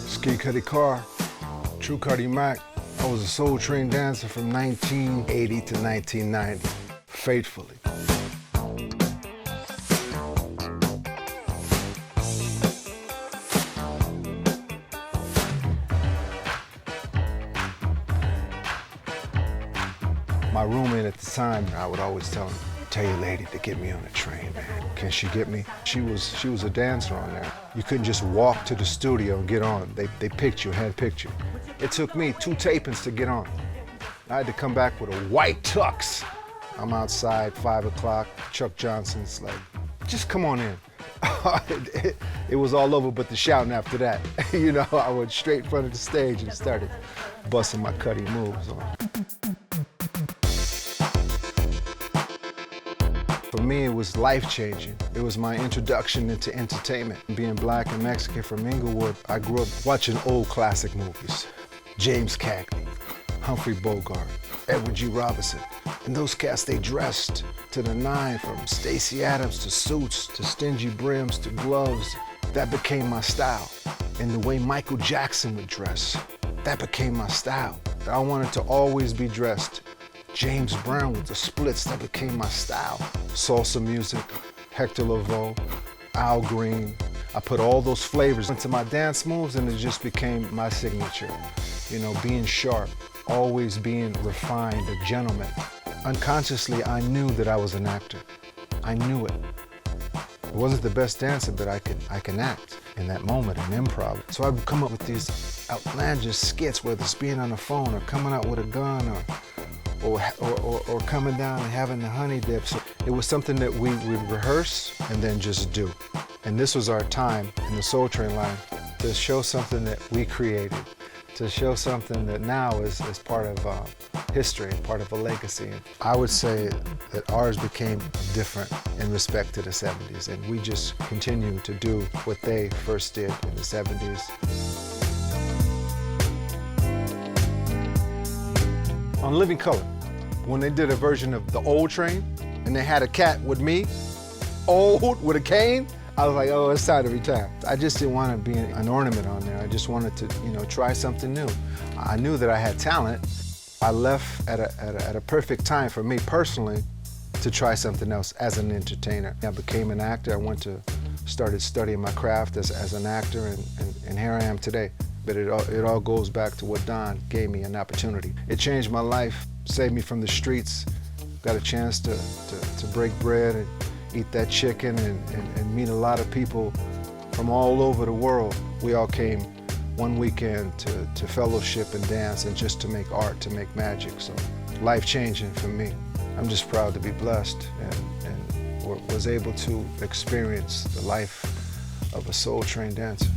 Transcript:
Ski Carr, True Cardi Mac. I was a Soul Train dancer from 1980 to 1990, faithfully. My roommate at the time, I would always tell him, tell your lady to get me on a train, man. Can she get me? She was a dancer on there. You couldn't just walk to the studio and get on. They picked you, handpicked you. It took me 2 tapings to get on. I had to come back with a white tux. I'm outside, 5 o'clock, Chuck Johnson's like, just come on in. It was all over but the shouting after that. You know, I went straight in front of the stage and started busting my cutty moves on. For me, it was life-changing. It was my introduction into entertainment. Being black and Mexican from Inglewood, I grew up watching old classic movies. James Cagney, Humphrey Bogart, Edward G. Robinson. And those cats, they dressed to the nine, from Stacey Adams to suits, to stingy brims, to gloves. That became my style. And the way Michael Jackson would dress, that became my style. I wanted to always be dressed. James Brown with the splits, that became my style. Salsa music, Hector Lavoe, Al Green. I put all those flavors into my dance moves and it just became my signature. You know, being sharp, always being refined, a gentleman. Unconsciously, I knew that I was an actor. I knew it. I wasn't the best dancer, but I can act in that moment, in improv. So I would come up with these outlandish skits, whether it's being on the phone or coming out with a gun or coming down and having the honey dip. So it was something that we would rehearse and then just do. And this was our time in the Soul Train line to show something that we created, to show something that now is part of history, part of a legacy. I would say that ours became different in respect to the 70s, and we just continue to do what they first did in the 70s. On Living Color, when they did a version of the old train, and they had a cat with me, old, with a cane, I was like, oh, it's time to retire. I just didn't want to be an ornament on there. I just wanted to, you know, try something new. I knew that I had talent. I left at a perfect time for me personally to try something else as an entertainer. I became an actor. I started studying my craft as an actor, and here I am today. But it all goes back to what Don gave me, an opportunity. It changed my life, saved me from the streets, got a chance to break bread and eat that chicken and meet a lot of people from all over the world. We all came one weekend to fellowship and dance and just to make art, to make magic. So life-changing for me. I'm just proud to be blessed and was able to experience the life of a Soul Train dancer.